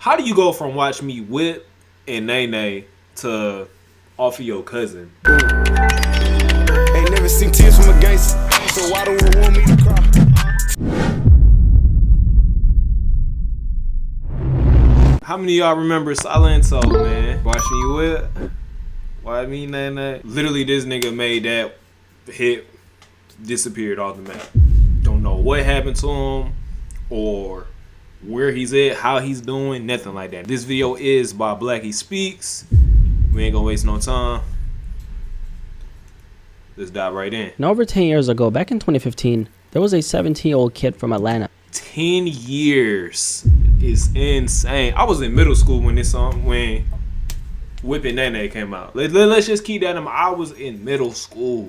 How do you go from watch me whip and nay nay to off of your cousin? Ain't never seen tears from a gangster, so why don't you want me to cry? How many of y'all remember Silento, man? Watch me whip. Why me nay nay? Literally, this nigga made that hit, disappeared off the map. Don't know what happened to him or where he's at, how he's doing, nothing like that. This video is by Blackie Speaks. We ain't gonna waste no time. Let's dive right in. Now, over 10 years ago, back in 2015, there was a 17-year-old kid from Atlanta. 10 years is insane. I was in middle school when this song, when Whippin' Nene came out. Let's just keep that in mind. I was in middle school.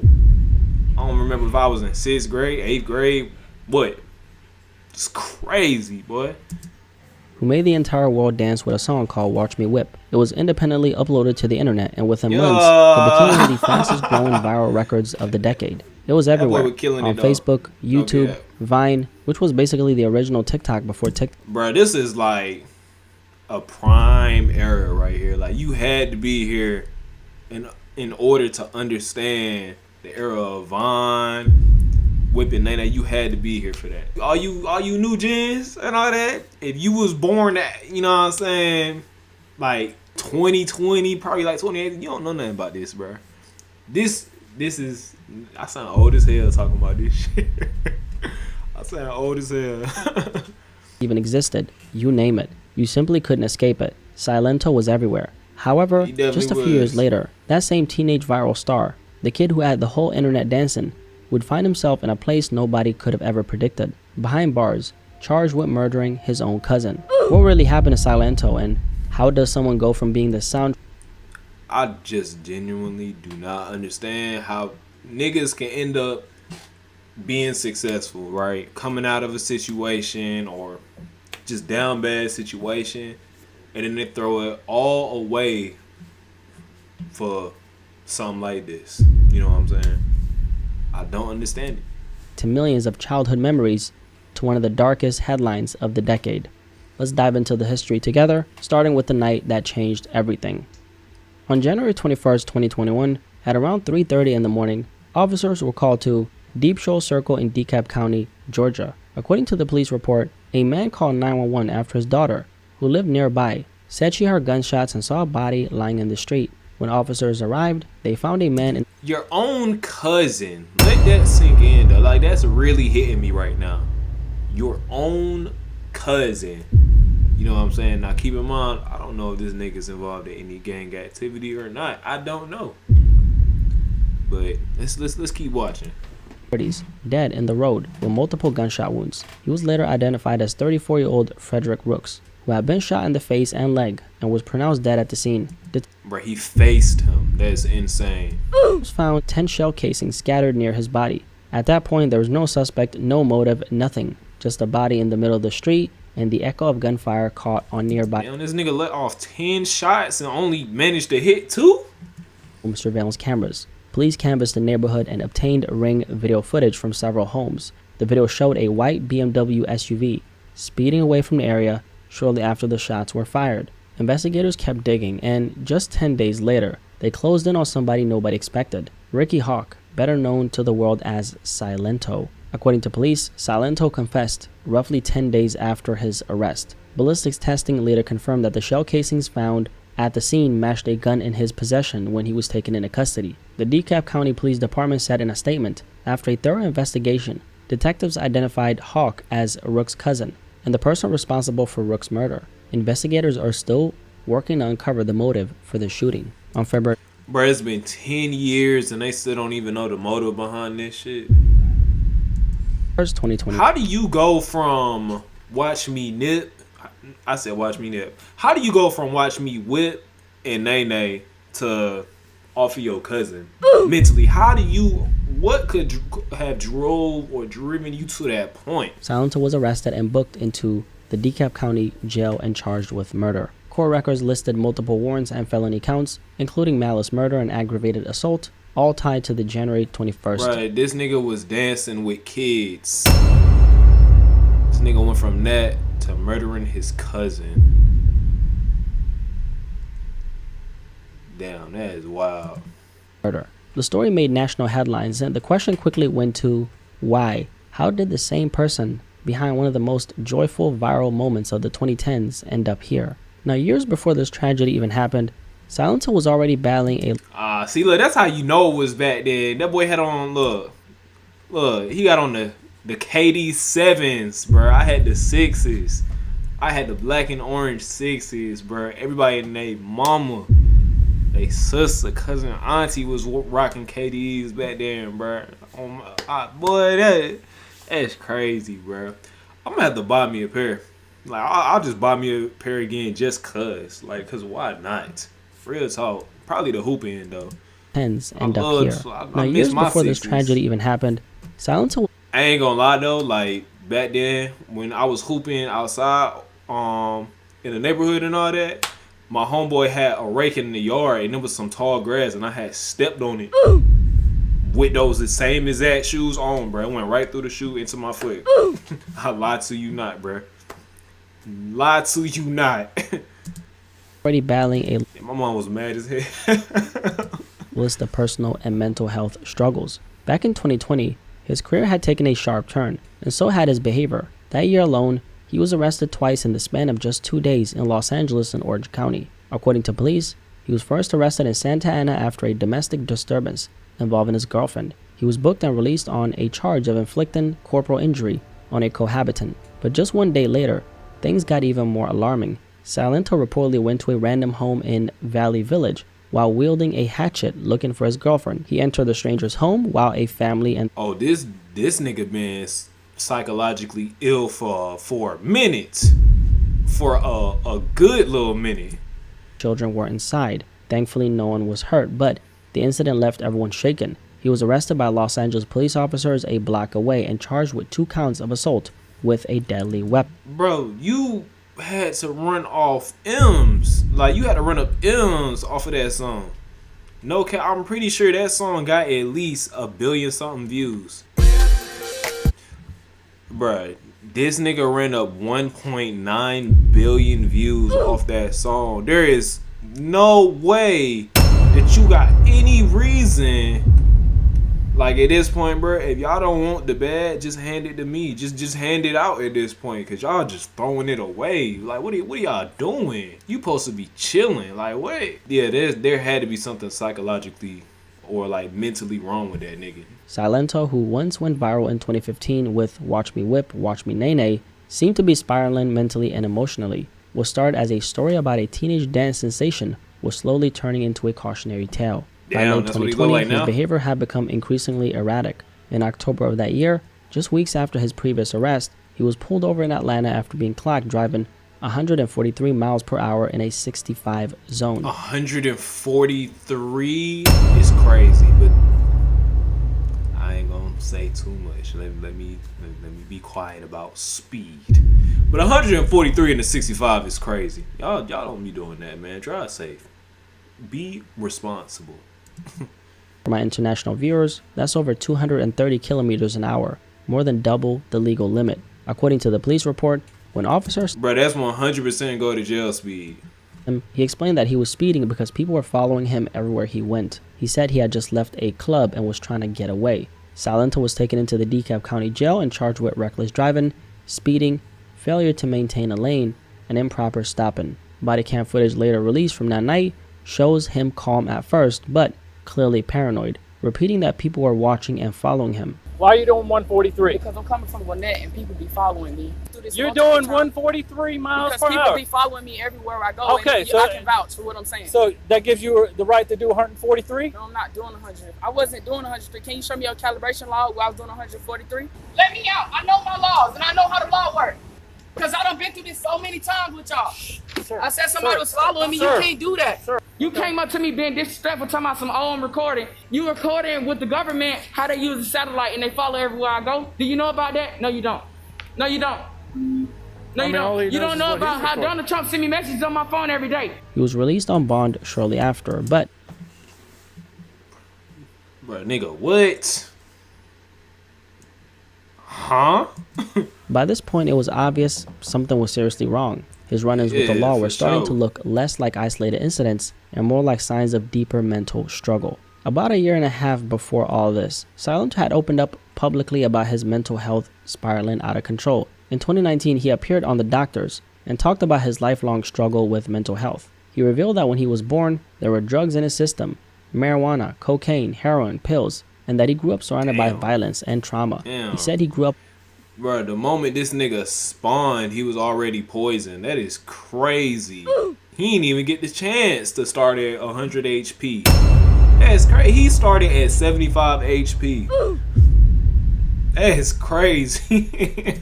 I don't remember if I was in 6th grade, 8th grade, what? It's crazy, boy. Who made the entire world dance with a song called Watch Me Whip. It was independently uploaded to the internet, and within months, it became one of the fastest growing viral records of the decade. It was everywhere, on Facebook, YouTube, Vine, which was basically the original TikTok before TikTok. Bro, this is like a prime era right here. Like, you had to be here in order to understand the era of Vine, Whippin' Nene. You had to be here for that. All you new gens and all that, if you was born at, you know what I'm saying, like 2020, probably like 2018, you don't know nothing about this, bro. This is, I sound old as hell talking about this shit. I sound old as hell. Even existed, you name it. You simply couldn't escape it. Silento was everywhere. However, just a few years later, that same teenage viral star, the kid who had the whole internet dancing, would find himself in a place nobody could have ever predicted. Behind bars, charged with murdering his own cousin. What really happened to Silento, and how does someone go from being the sound... I just genuinely do not understand how niggas can end up being successful, right? Coming out of a situation or just down bad situation, and then they throw it all away for something like this. You know what I'm saying? I don't understand it. To millions of childhood memories, to one of the darkest headlines of the decade. Let's dive into the history together, starting with the night that changed everything. On January 21st, 2021, at around 3:30 in the morning, officers were called to Deep Shoal Circle in DeKalb County, Georgia. According to the police report, a man called 911 after his daughter, who lived nearby, said she heard gunshots and saw a body lying in the street. When officers arrived, they found a man in... Your own cousin. Let that sink in, though. Like, that's really hitting me right now. Your own cousin. You know what I'm saying? Now, keep in mind, I don't know if this nigga's involved in any gang activity or not. I don't know. But let's keep watching. Dead in the road with multiple gunshot wounds. He was later identified as 34-year-old Frederick Rooks, who had been shot in the face and leg and was pronounced dead at the scene. Bro, he faced him. That's insane. Was found 10 shell casings scattered near his body. At that point, there was no suspect, no motive, nothing. Just a body in the middle of the street and the echo of gunfire caught on nearby. Damn, this nigga let off 10 shots and only managed to hit 2? Surveillance cameras. Police canvassed the neighborhood and obtained Ring video footage from several homes. The video showed a white BMW SUV speeding away from the area shortly after the shots were fired. Investigators kept digging, and just 10 days later, they closed in on somebody nobody expected. Ricky Hawk, better known to the world as Silento. According to police, Silento confessed roughly 10 days after his arrest. Ballistics testing later confirmed that the shell casings found at the scene matched a gun in his possession when he was taken into custody. The DeKalb County Police Department said in a statement, after a thorough investigation, detectives identified Hawk as Rook's cousin and the person responsible for Rook's murder. Investigators are still working to uncover the motive for the shooting. On February... Bro, it's been 10 years and they still don't even know the motive behind this shit. 2020. How do you go from watch me nip? I said watch me nip. How do you go from watch me whip and nay to off of your cousin? Mentally, how do you... What could have drove or driven you to that point? Silento was arrested and booked into the DeKalb County Jail and charged with murder. Court records listed multiple warrants and felony counts, including malice murder and aggravated assault, all tied to the January 21st. Right, this nigga was dancing with kids. This nigga went from that to murdering his cousin. Damn, that is wild. murder. The story made national headlines, and the question quickly went to why? How did the same person behind one of the most joyful viral moments of the 2010s end up here? Now, years before this tragedy even happened, Silento was already battling a See, look, that's how you know it was back then. That boy had on, look, he got on the KD 7s, bro. I had the 6s. I had the black and orange 6s, bro. Everybody in their mama, they sister, cousin, auntie was rocking KDs back then, bro. Oh my, boy, that's crazy, bro. I'm gonna have to buy me a pair. Like, I'll just buy me a pair again just cause. Like, cause why not? Real talk. Probably the hoop end, though. tens end up here. I Now, miss years my before this 60s. tragedy even happened, Silento I ain't gonna lie though, like back then when I was hooping outside, in the neighborhood and all that, my homeboy had a rake in the yard and there was some tall grass and I had stepped on it with those the same exact shoes on, bro. It went right through the shoe into my foot. I lied to you not, bro. Lied to you not. already battling a Yeah, my mom was mad as hell. list of personal and mental health struggles. Back in 2020, his career had taken a sharp turn, and so had his behavior. That year alone, he was arrested twice in the span of just 2 days in Los Angeles and Orange County. According to police, he was first arrested in Santa Ana after a domestic disturbance involving his girlfriend. He was booked and released on a charge of inflicting corporal injury on a cohabitant. But just 1 day later, things got even more alarming. Silento reportedly went to a random home in Valley Village while wielding a hatchet looking for his girlfriend. He entered the stranger's home while a family and Oh, this nigga been psychologically ill for a minute. For a good little minute. children were inside. Thankfully, no one was hurt, but the incident left everyone shaken. He was arrested by Los Angeles police officers a block away and charged with 2 counts of assault with a deadly weapon. Bro, you had to run off M's. Like, you had to run up M's off of that song. No cap, I'm pretty sure that song got at least 1 billion something views. Bruh, this nigga ran up 1.9 billion views off that song. There is no way that you got any reason. Like, at this point, bro, if y'all don't want the bad, just hand it to me. Just hand it out at this point, cause y'all just throwing it away. Like, what are y'all doing? You supposed to be chilling. Like, what? Yeah, there had to be something psychologically or like mentally wrong with that nigga. Silento, who once went viral in 2015 with Watch Me Whip, Watch Me Nay Nay, seemed to be spiraling mentally and emotionally. What started as a story about a teenage dance sensation was slowly turning into a cautionary tale. By Damn, late that's what he 2020, look like his now. behavior had become increasingly erratic. In October of that year, just weeks after his previous arrest, he was pulled over in Atlanta after being clocked driving 143 miles per hour in a 65 zone. 143 is crazy, but I ain't gonna say too much. Let me be quiet about speed. But 143 in the 65 is crazy. Y'all don't be doing that, man. Drive safe. Be responsible. For my international viewers, that's over 230 kilometers an hour, more than double the legal limit. According to the police report, when officers Bro, that's 100% go to jail speed. he explained that he was speeding because people were following him everywhere he went. He said he had just left a club and was trying to get away. Silento was taken into the DeKalb County Jail and charged with reckless driving, speeding, failure to maintain a lane, and improper stopping. Body cam footage later released from that night shows him calm at first, but clearly paranoid, repeating that people were watching and following him. Why are you doing 143? Because I'm coming from Gwinnett and people be following me. Do this You're multiple doing times 143 miles because per people hour. be following me everywhere I go. Okay, and so- I can vouch for what I'm saying. So that gives you the right to do 143? No, I'm not doing 100. I wasn't doing 100. Can you show me your calibration log where I was doing 143? Let me out. I know my laws and I know how the law works. Because I done been through this so many times with y'all. Sir, I said somebody sir, was following me. sir, You can't do that. sir. You came up to me being disrespectful, talking about some, oh, I'm recording. You recording with the government, how they use the satellite and they follow everywhere I go. Do you know about that? No, you don't. No, you don't. No, you all he don't. You knows don't is know what about he's how recording. Donald Trump send me messages on my phone every day. He was released on bond shortly after, but Bro, nigga, what? Huh? by this point it was obvious something was seriously wrong. His run-ins with the Yeah, law for were starting to sure. look less like isolated incidents and more like signs of deeper mental struggle. About a year and a half before all this, Silento had opened up publicly about his mental health spiraling out of control. In 2019, he appeared on The Doctors and talked about his lifelong struggle with mental health. He revealed that when he was born, there were drugs in his system, marijuana, cocaine, heroin, pills, and that he grew up surrounded by Damn. violence and trauma. Damn. He said he grew up Bro, the moment this nigga spawned, he was already poisoned. That is crazy. He didn't even get the chance to start at 100 HP. That's crazy. He started at 75 HP. That is crazy.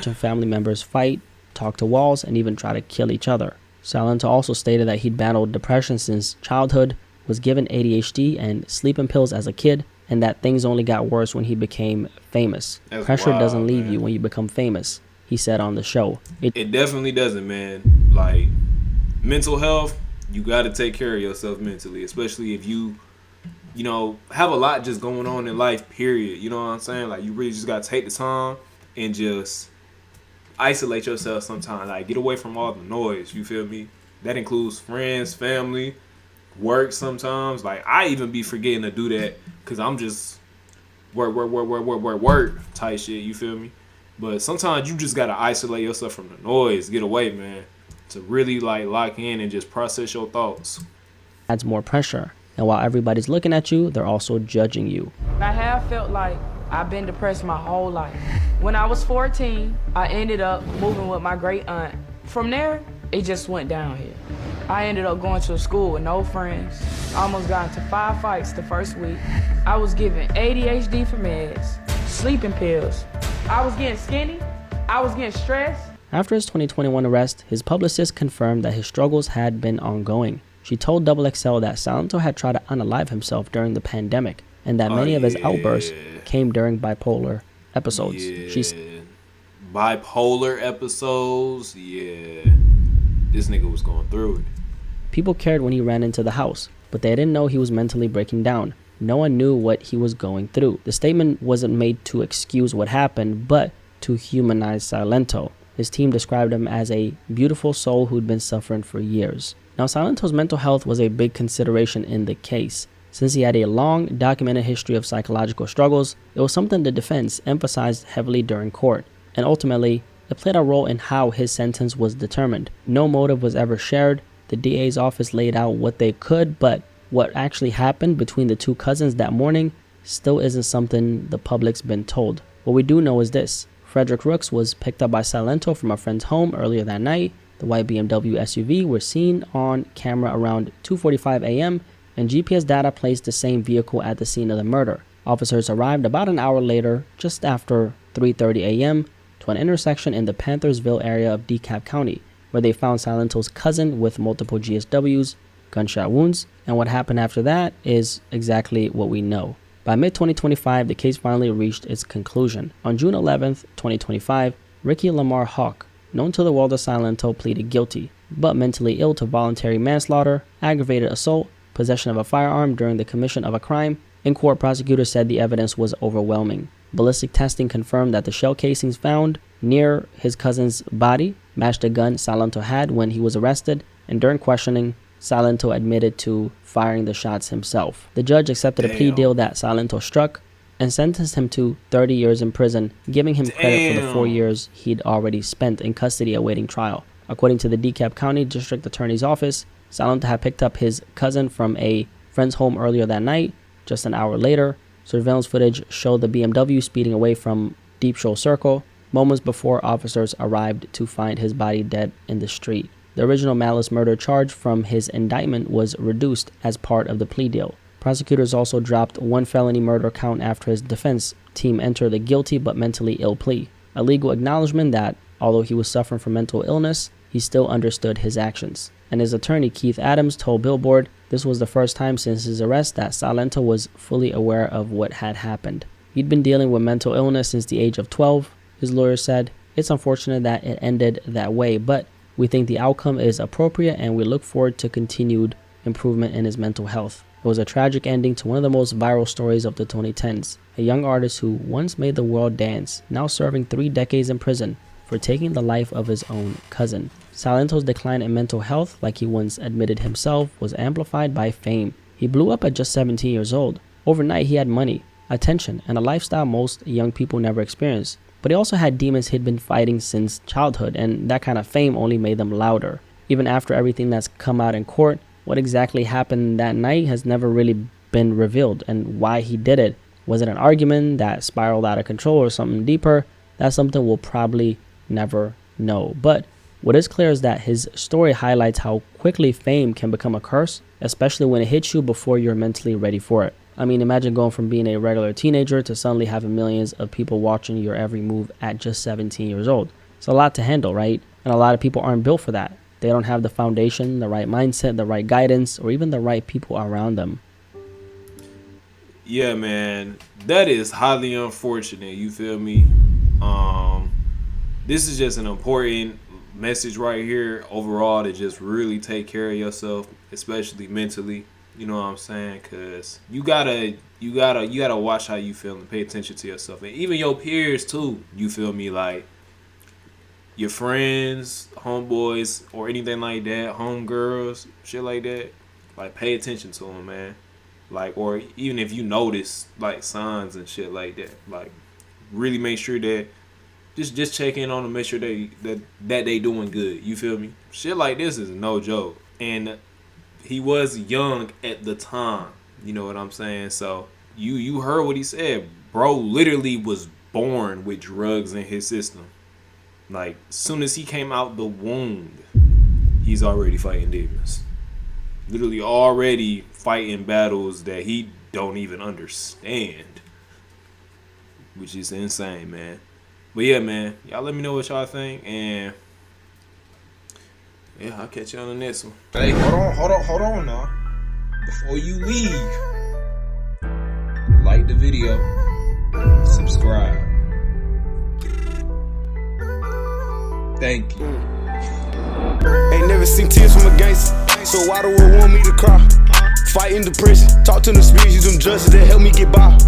watching family members fight, talk to walls, and even try to kill each other. Silento also stated that he'd battled depression since childhood, was given ADHD and sleeping pills as a kid, and that things only got worse when he became famous. That's Pressure wild, doesn't leave man. you when you become famous, he said on the show. It definitely doesn't, man. Like, mental health, you got to take care of yourself mentally, especially if you know, have a lot just going on in life, period. You know what I'm saying? Like, you really just got to take the time and just isolate yourself sometimes. Like, get away from all the noise, you feel me? That includes friends, family, work sometimes. Like, I even be forgetting to do that because I'm just work type shit, you feel me? But sometimes you just got to isolate yourself from the noise, get away, man, to really, like, lock in and just process your thoughts. adds more pressure. And while everybody's looking at you, they're also judging you. I have felt like I've been depressed my whole life. When I was 14, I ended up moving with my great aunt. From there, it just went downhill. I ended up going to a school with no friends. I almost got into 5 fights the first week. I was given ADHD for meds, sleeping pills. I was getting skinny. I was getting stressed. After his 2021 arrest, his publicist confirmed that his struggles had been ongoing. She told XXL that Silento had tried to unalive himself during the pandemic and that many of his outbursts came during bipolar episodes. She Bipolar episodes, yeah. This nigga was going through it. People cared when he ran into the house, but they didn't know he was mentally breaking down. No one knew what he was going through. The statement wasn't made to excuse what happened, but to humanize Silento. His team described him as a beautiful soul who'd been suffering for years. Now, Silento's mental health was a big consideration in the case. Since he had a long, documented history of psychological struggles, it was something the defense emphasized heavily during court, and ultimately, it played a role in how his sentence was determined. No motive was ever shared. The DA's office laid out what they could, but what actually happened between the two cousins that morning still isn't something the public's been told. What we do know is this: Frederick Rooks was picked up by Silento from a friend's home earlier that night. The white BMW SUV was seen on camera around 2:45 a.m., and GPS data placed the same vehicle at the scene of the murder. Officers arrived about an hour later, just after 3:30 a.m., to an intersection in the Panthersville area of DeKalb County, where they found Silento's cousin with multiple GSWs, gunshot wounds, and what happened after that is exactly what we know. By mid-2025, the case finally reached its conclusion. On June 11th, 2025, Ricky Lamar Hawk, known to the world as Silento, pleaded guilty, but mentally ill to voluntary manslaughter, aggravated assault, possession of a firearm during the commission of a crime. In court, prosecutors said the evidence was overwhelming. Ballistic testing confirmed that the shell casings found near his cousin's body matched a gun Silento had when he was arrested, and during questioning, Silento admitted to firing the shots himself. The judge accepted a plea deal that Silento struck and sentenced him to 30 years in prison, giving him credit for the 4 years he'd already spent in custody awaiting trial. According to the DeKalb County District Attorney's Office, Silento had picked up his cousin from a friend's home earlier that night. Just an hour later, surveillance footage showed the BMW speeding away from Deep Shoal Circle, moments before officers arrived to find his body dead in the street. The original malice murder charge from his indictment was reduced as part of the plea deal. Prosecutors also dropped one felony murder count after his defense team entered a guilty but mentally ill plea, a legal acknowledgement that, although he was suffering from mental illness, he still understood his actions. And his attorney, Keith Adams, told Billboard this was the first time since his arrest that Silento was fully aware of what had happened. He'd been dealing with mental illness since the age of 12, his lawyer said. It's unfortunate that it ended that way, but we think the outcome is appropriate and we look forward to continued improvement in his mental health. It was a tragic ending to one of the most viral stories of the 2010s. A young artist who once made the world dance, now serving 3 decades in prison for taking the life of his own cousin. Silento's decline in mental health, like he once admitted himself, was amplified by fame. He blew up at just 17 years old. Overnight, he had money, attention, and a lifestyle most young people never experience. But he also had demons he'd been fighting since childhood, and that kind of fame only made them louder. Even after everything that's come out in court, what exactly happened that night has never really been revealed, and why he did it. Was it an argument that spiraled out of control or something deeper? That's something we'll probably never know. But what is clear is that his story highlights how quickly fame can become a curse, especially when it hits you before you're mentally ready for it. I mean, imagine going from being a regular teenager to suddenly having millions of people watching your every move at just 17 years old. It's a lot to handle, right? And a lot of people aren't built for that. They don't have the foundation, the right mindset, the right guidance, or even the right people around them. Yeah, man, that is highly unfortunate. You feel me? This is just an important message right here overall, to just really take care of yourself, especially mentally. You know what I'm saying? Cause you gotta watch how you feel and pay attention to yourself, and even your peers too. You feel me? Like your friends, homeboys, or anything like that, homegirls, shit like that. Like pay attention to them, man. Like, or even if you notice like signs and shit like that, like really make sure that just check in on them, make sure that they doing good. You feel me? Shit like this is no joke. And he was young at the time. You know what I'm saying? So you heard what he said. Bro literally was born with drugs in his system. Like, soon as he came out the womb, he's already fighting demons. Literally already fighting battles that he don't even understand. Which is insane, man. But yeah, man, y'all let me know what y'all think, and yeah, I'll catch you on the next one. Hey, hold on now. Before you leave, like the video, subscribe. Thank you. Ain't never seen tears from a gangster, so why the world want me to cry? Fighting depression, talk to them spirits, use them justice that help me get by.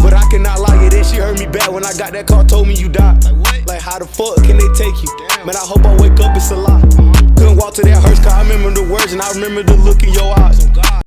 But I cannot lie, yeah, that shit hurt me bad when I got that call, told me you died. Like how the fuck can they take you? Man, I hope I wake up, it's a lie. Couldn't walk to that hearse, cause I remember the words and I remember the look in your eyes.